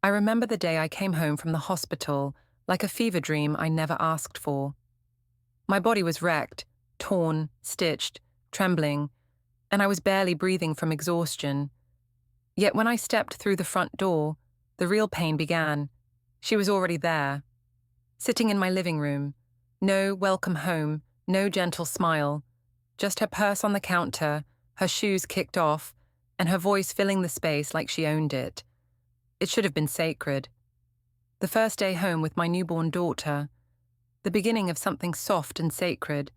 I remember the day I came home from the hospital, like a fever dream I never asked for. My body was wrecked, torn, stitched, trembling, and I was barely breathing from exhaustion. Yet when I stepped through the front door, the real pain began. She was already there, sitting in my living room. No welcome home, no gentle smile, just her purse on the counter, her shoes kicked off, and her voice filling the space like she owned it. It should have been sacred. The first day home with my newborn daughter, the beginning of something soft and sacred,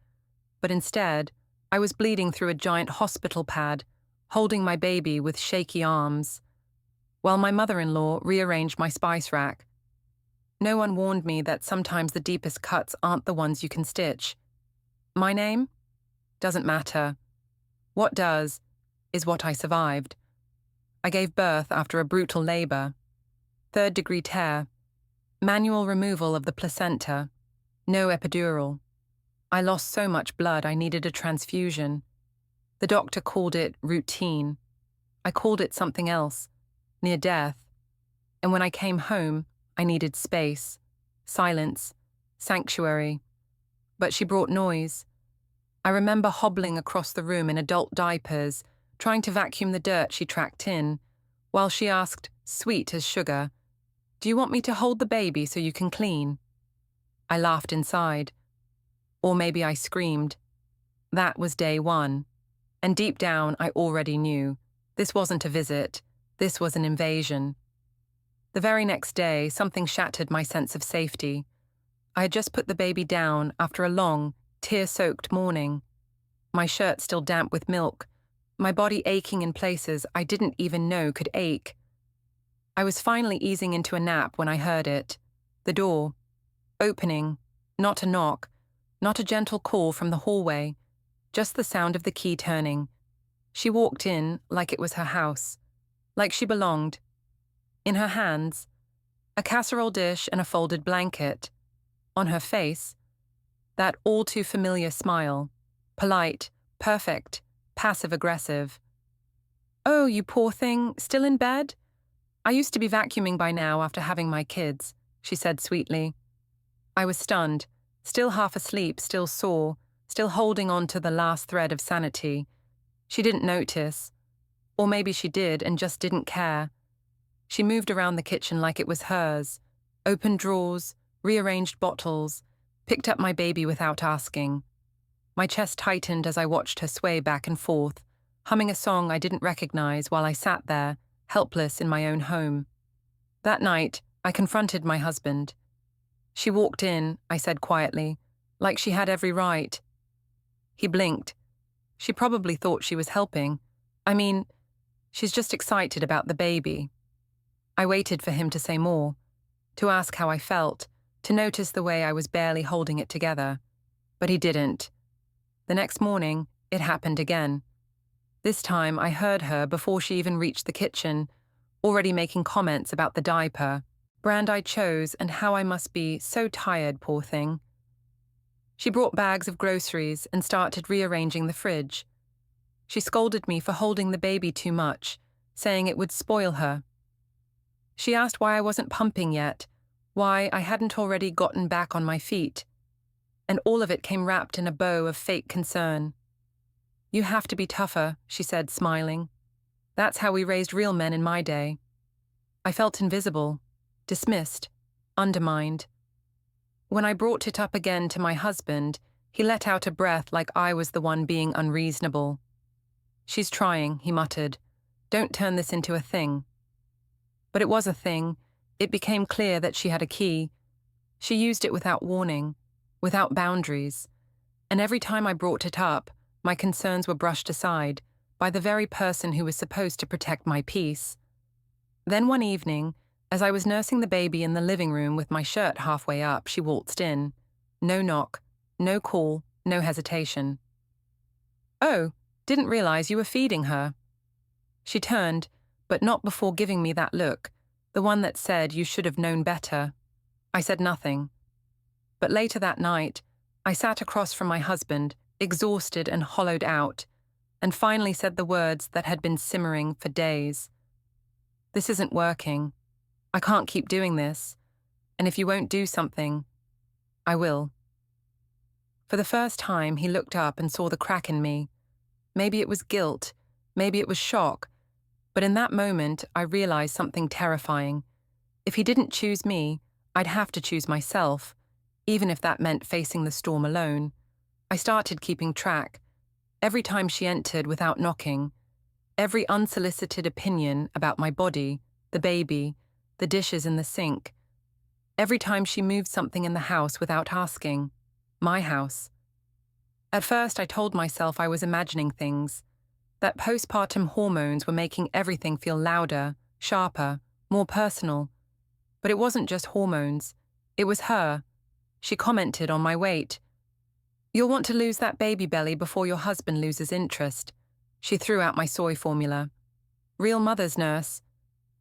but instead, I was bleeding through a giant hospital pad, holding my baby with shaky arms, while my mother-in-law rearranged my spice rack. No one warned me that sometimes the deepest cuts aren't the ones you can stitch. My name? Doesn't matter. What does is what I survived. I gave birth after a brutal labor, third-degree tear, manual removal of the placenta, no epidural. I lost so much blood I needed a transfusion. The doctor called it routine. I called it something else, near death. And when I came home, I needed space, silence, sanctuary. But she brought noise. I remember hobbling across the room in adult diapers, trying to vacuum the dirt she tracked in, while she asked, sweet as sugar, "Do you want me to hold the baby so you can clean?" I laughed inside. Or maybe I screamed. That was day one. And deep down, I already knew. This wasn't a visit. This was an invasion. The very next day, something shattered my sense of safety. I had just put the baby down after a long, tear-soaked morning. My shirt still damp with milk, my body aching in places I didn't even know could ache. I was finally easing into a nap when I heard it. The door. Opening. Not a knock. Not a gentle call from the hallway. Just the sound of the key turning. She walked in like it was her house. Like she belonged. In her hands, a casserole dish and a folded blanket. On her face, that all-too-familiar smile. Polite, perfect, passive-aggressive. "Oh, you poor thing, still in bed? I used to be vacuuming by now after having my kids," she said sweetly. I was stunned, still half asleep, still sore, still holding on to the last thread of sanity. She didn't notice. Or maybe she did and just didn't care. She moved around the kitchen like it was hers, opened drawers, rearranged bottles, picked up my baby without asking. My chest tightened as I watched her sway back and forth, humming a song I didn't recognize while I sat there, helpless in my own home. That night, I confronted my husband. "She walked in," I said quietly, "like she had every right." He blinked. "She probably thought she was helping. I mean, she's just excited about the baby." I waited for him to say more, to ask how I felt, to notice the way I was barely holding it together. But he didn't. The next morning, it happened again. This time, I heard her before she even reached the kitchen, already making comments about the diaper, brand I chose, and how I must be so tired, poor thing. She brought bags of groceries and started rearranging the fridge. She scolded me for holding the baby too much, saying it would spoil her. She asked why I wasn't pumping yet, why I hadn't already gotten back on my feet. And all of it came wrapped in a bow of fake concern. "You have to be tougher," she said, smiling. "That's how we raised real men in my day." I felt invisible, dismissed, undermined. When I brought it up again to my husband, he let out a breath like I was the one being unreasonable. "She's trying," he muttered. "Don't turn this into a thing." But it was a thing. It became clear that she had a key. She used it without warning, without boundaries. And every time I brought it up, my concerns were brushed aside by the very person who was supposed to protect my peace. Then one evening, as I was nursing the baby in the living room with my shirt halfway up, she waltzed in. No knock, no call, no hesitation. "Oh, didn't realize you were feeding her." She turned, but not before giving me that look, the one that said you should have known better. I said nothing. But later that night, I sat across from my husband, exhausted and hollowed out, and finally said the words that had been simmering for days. "This isn't working." I can't keep doing this, and if you won't do something, I will. For the first time, he looked up and saw the crack in me. Maybe it was guilt, maybe it was shock, but in that moment, I realized something terrifying. If he didn't choose me, I'd have to choose myself, even if that meant facing the storm alone. I started keeping track. Every time she entered without knocking, every unsolicited opinion about my body, the baby, the dishes in the sink, every time she moved something in the house without asking. My house. At first, I told myself I was imagining things, that postpartum hormones were making everything feel louder, sharper, more personal. But it wasn't just hormones. It was her. She commented on my weight. "You'll want to lose that baby belly before your husband loses interest." She threw out my soy formula. "Real mother's nurse."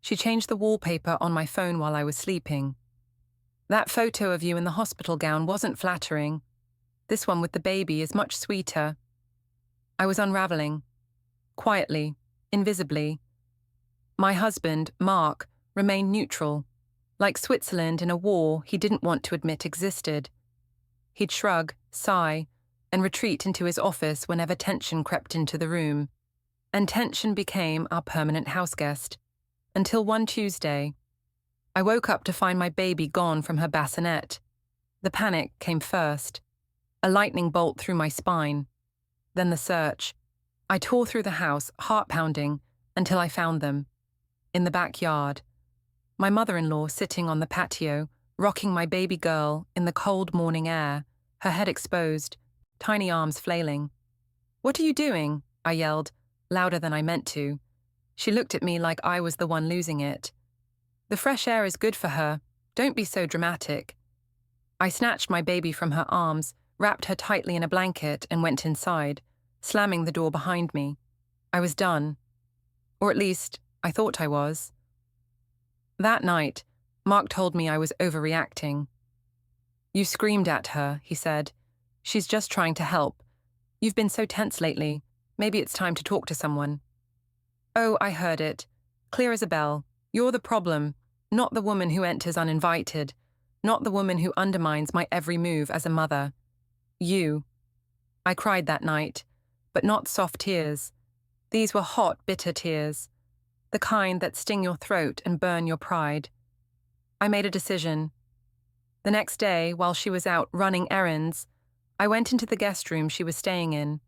She changed the wallpaper on my phone while I was sleeping. "That photo of you in the hospital gown wasn't flattering. This one with the baby is much sweeter." I was unraveling. Quietly, invisibly. My husband, Mark, remained neutral, like Switzerland in a war he didn't want to admit existed. He'd shrug, sigh, and retreat into his office whenever tension crept into the room. And tension became our permanent houseguest. Until one Tuesday, I woke up to find my baby gone from her bassinet. The panic came first. A lightning bolt through my spine. Then the search. I tore through the house, heart-pounding, until I found them. In the backyard. My mother-in-law sitting on the patio, rocking my baby girl in the cold morning air, her head exposed, tiny arms flailing. "What are you doing?" I yelled, louder than I meant to. She looked at me like I was the one losing it. "The fresh air is good for her. Don't be so dramatic." I snatched my baby from her arms, wrapped her tightly in a blanket, and went inside, slamming the door behind me. I was done. Or at least, I thought I was. That night, Mark told me I was overreacting. "You screamed at her," he said. "She's just trying to help. You've been so tense lately. Maybe it's time to talk to someone." "Oh, I heard it. Clear as a bell. You're the problem, not the woman who enters uninvited, not the woman who undermines my every move as a mother. You." I cried that night, but not soft tears. These were hot, bitter tears, the kind that sting your throat and burn your pride. I made a decision. The next day, while she was out running errands, I went into the guest room she was staying in.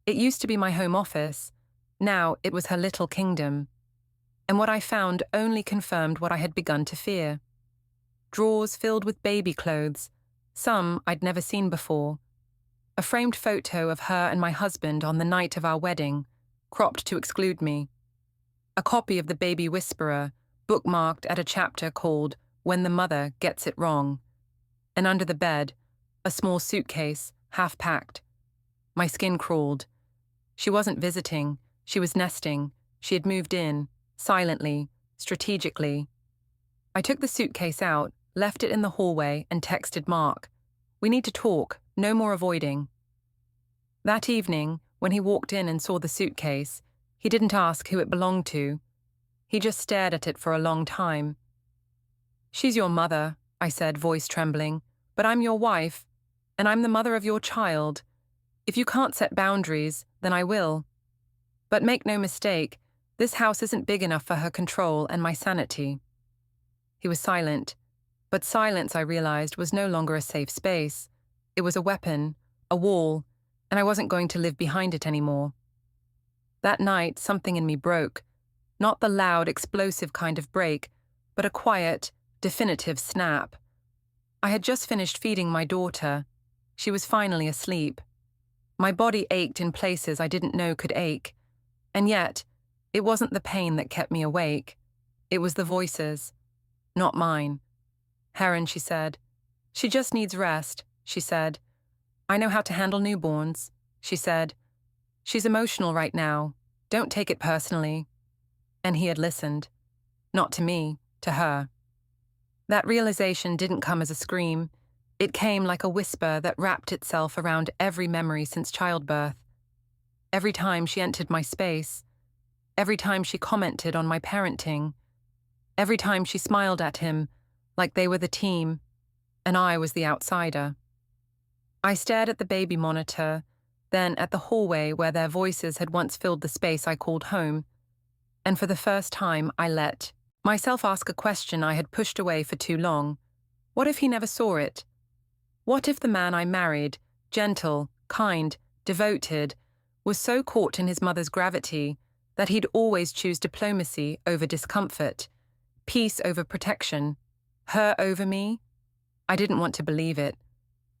It used to be my home office. Now it was her little kingdom. And what I found only confirmed what I had begun to fear. Drawers filled with baby clothes, some I'd never seen before. A framed photo of her and my husband on the night of our wedding, cropped to exclude me. A copy of The Baby Whisperer, bookmarked at a chapter called "When the Mother Gets It Wrong." And under the bed, a small suitcase, half packed. My skin crawled. She wasn't visiting, she was nesting. She had moved in, silently, strategically. I took the suitcase out, left it in the hallway, and texted Mark. "We need to talk, no more avoiding." That evening, when he walked in and saw the suitcase, he didn't ask who it belonged to. He just stared at it for a long time. "She's your mother," I said, voice trembling, "but I'm your wife, and I'm the mother of your child. If you can't set boundaries, then I will. But make no mistake, this house isn't big enough for her control and my sanity." He was silent, but silence, I realized, was no longer a safe space. It was a weapon, a wall, and I wasn't going to live behind it anymore. That night, something in me broke. Not the loud, explosive kind of break, but a quiet, definitive snap. I had just finished feeding my daughter. She was finally asleep. My body ached in places I didn't know could ache. And yet, it wasn't the pain that kept me awake. It was the voices. Not mine. "Heron," she said. "She just needs rest," she said. "I know how to handle newborns," she said. "She's emotional right now. Don't take it personally." And he had listened. Not to me, to her. That realization didn't come as a scream. It came like a whisper that wrapped itself around every memory since childbirth. Every time she entered my space. Every time she commented on my parenting. Every time she smiled at him, like they were the team, and I was the outsider. I stared at the baby monitor, then at the hallway where their voices had once filled the space I called home, and for the first time I let myself ask a question I had pushed away for too long. What if he never saw it? What if the man I married, gentle, kind, devoted, was so caught in his mother's gravity that he'd always choose diplomacy over discomfort, peace over protection, her over me? I didn't want to believe it,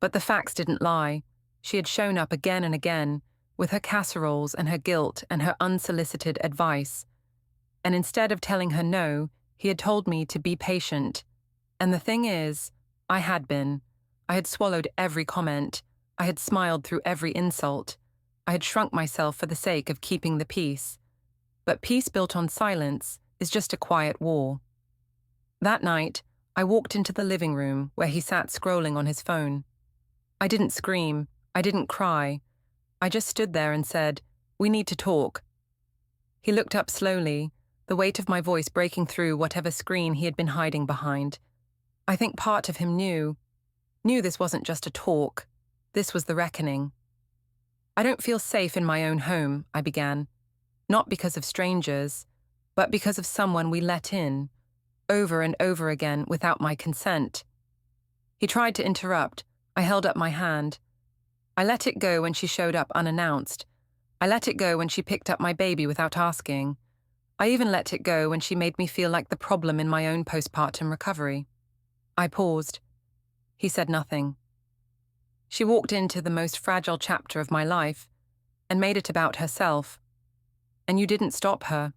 but the facts didn't lie. She had shown up again and again, with her casseroles and her guilt and her unsolicited advice. And instead of telling her no, he had told me to be patient. And the thing is, I had been. I had swallowed every comment. I had smiled through every insult. I had shrunk myself for the sake of keeping the peace. But peace built on silence is just a quiet war. That night, I walked into the living room where he sat scrolling on his phone. I didn't scream. I didn't cry. I just stood there and said, "We need to talk." He looked up slowly, the weight of my voice breaking through whatever screen he had been hiding behind. I think part of him knew this wasn't just a talk. This was the reckoning. "I don't feel safe in my own home," I began. "Not because of strangers, but because of someone we let in, over and over again without my consent." He tried to interrupt. I held up my hand. I let it go when she showed up unannounced. I let it go when she picked up my baby without asking. I even let it go when she made me feel like the problem in my own postpartum recovery. I paused. He said nothing. She walked into the most fragile chapter of my life and made it about herself. And you didn't stop her.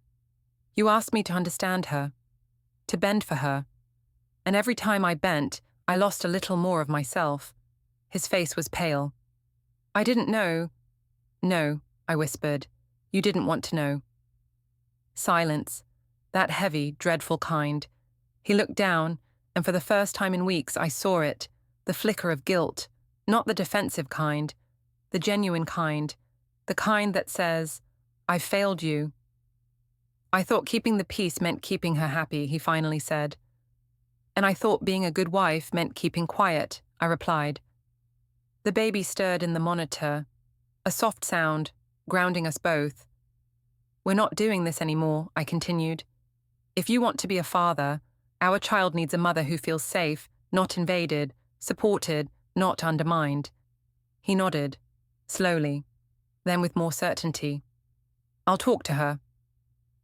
You asked me to understand her, to bend for her. And every time I bent, I lost a little more of myself. His face was pale. "I didn't know." "No," I whispered. "You didn't want to know." Silence. That heavy, dreadful kind. He looked down, and for the first time in weeks I saw it, the flicker of guilt, not the defensive kind, the genuine kind, the kind that says, "I've failed you." "I thought keeping the peace meant keeping her happy," he finally said. "And I thought being a good wife meant keeping quiet," I replied. The baby stirred in the monitor, a soft sound, grounding us both. "We're not doing this anymore," I continued. "If you want to be a father, our child needs a mother who feels safe, not invaded, supported, not undermined." He nodded, slowly, then with more certainty. "I'll talk to her."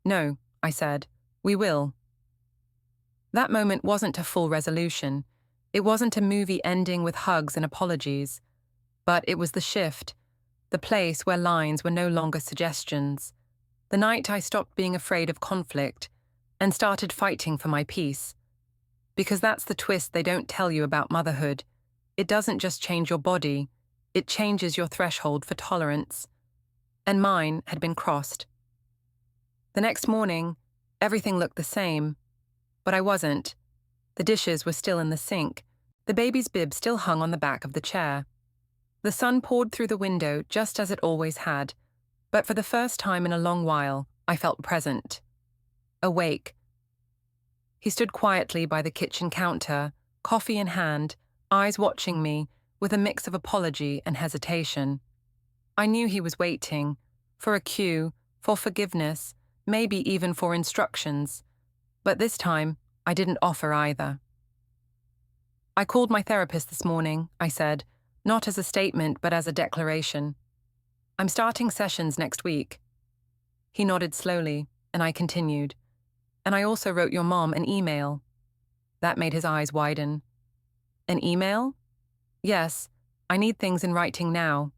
"No," I said. "We will." That moment wasn't a full resolution. It wasn't a movie ending with hugs and apologies. But it was the shift, the place where lines were no longer suggestions. The night I stopped being afraid of conflict and started fighting for my peace. Because that's the twist they don't tell you about motherhood. It doesn't just change your body, it changes your threshold for tolerance. And mine had been crossed. The next morning, everything looked the same. But I wasn't. The dishes were still in the sink. The baby's bib still hung on the back of the chair. The sun poured through the window just as it always had, but for the first time in a long while, I felt present. Awake. He stood quietly by the kitchen counter, coffee in hand, eyes watching me, with a mix of apology and hesitation. I knew he was waiting, for a cue, for forgiveness, maybe even for instructions. But this time, I didn't offer either. "I called my therapist this morning," I said, not as a statement but as a declaration. "I'm starting sessions next week." He nodded slowly, and I continued. "And I also wrote your mom an email." That made his eyes widen. "An email?" "Yes, I need things in writing now,"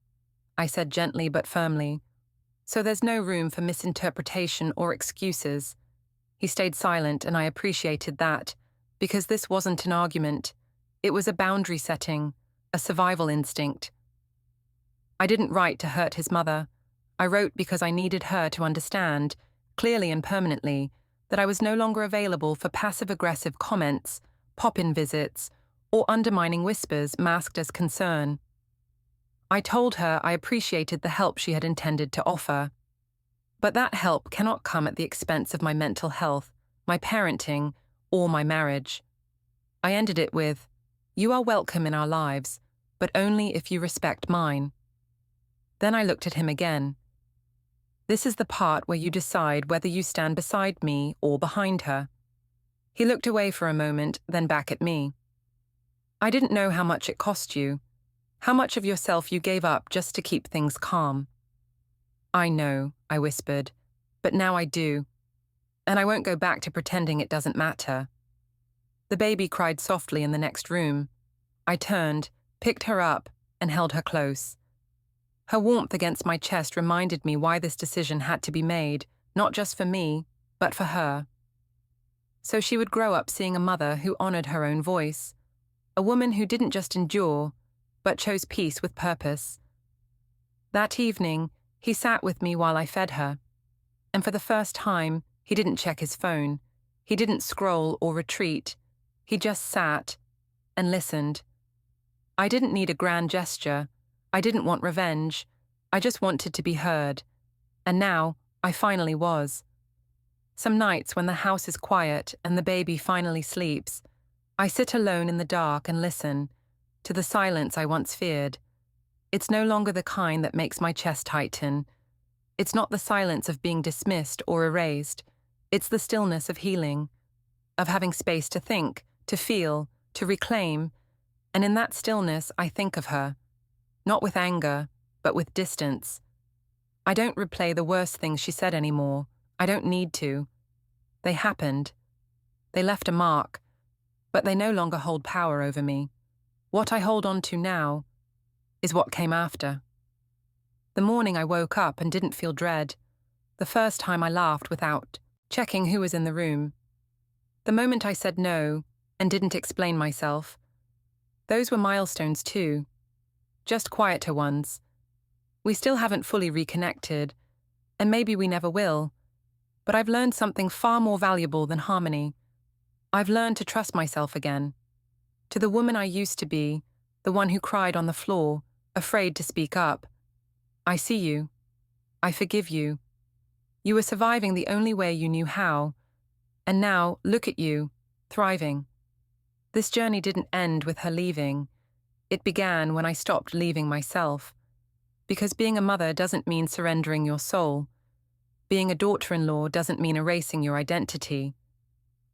I said gently but firmly. "So there's no room for misinterpretation or excuses." He stayed silent, and I appreciated that, because this wasn't an argument. It was a boundary setting, a survival instinct. I didn't write to hurt his mother. I wrote because I needed her to understand, clearly and permanently, that I was no longer available for passive-aggressive comments, pop-in visits, or undermining whispers masked as concern. I told her I appreciated the help she had intended to offer. But that help cannot come at the expense of my mental health, my parenting, or my marriage. I ended it with, "You are welcome in our lives, but only if you respect mine." Then I looked at him again. "This is the part where you decide whether you stand beside me or behind her." He looked away for a moment, then back at me. "I didn't know how much it cost you, how much of yourself you gave up just to keep things calm." "I know," I whispered, "but now I do. And I won't go back to pretending it doesn't matter." The baby cried softly in the next room. I turned, picked her up, and held her close. Her warmth against my chest reminded me why this decision had to be made, not just for me, but for her. So she would grow up seeing a mother who honored her own voice, a woman who didn't just endure, but chose peace with purpose. That evening, he sat with me while I fed her, and for the first time, he didn't check his phone. He didn't scroll or retreat. He just sat and listened. I didn't need a grand gesture. I didn't want revenge. I just wanted to be heard. And now, I finally was. Some nights when the house is quiet and the baby finally sleeps, I sit alone in the dark and listen to the silence I once feared. It's no longer the kind that makes my chest tighten. It's not the silence of being dismissed or erased. It's the stillness of healing, of having space to think, to feel, to reclaim. And in that stillness, I think of her, not with anger, but with distance. I don't replay the worst things she said anymore. I don't need to. They happened. They left a mark, but they no longer hold power over me. What I hold on to now is what came after. The morning I woke up and didn't feel dread. The first time I laughed without checking who was in the room. The moment I said no and didn't explain myself. Those were milestones too. Just quieter ones. We still haven't fully reconnected, and maybe we never will. But I've learned something far more valuable than harmony. I've learned to trust myself again. To the woman I used to be, the one who cried on the floor, afraid to speak up. I see you. I forgive you. You were surviving the only way you knew how. And now, look at you, thriving. This journey didn't end with her leaving. It began when I stopped leaving myself. Because being a mother doesn't mean surrendering your soul. Being a daughter-in-law doesn't mean erasing your identity.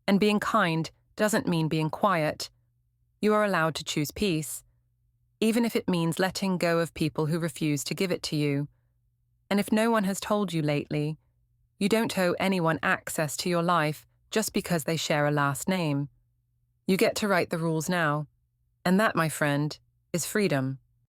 And being kind doesn't mean being quiet. You are allowed to choose peace, even if it means letting go of people who refuse to give it to you. And if no one has told you lately, you don't owe anyone access to your life just because they share a last name. You get to write the rules now. And that, my friend, is freedom.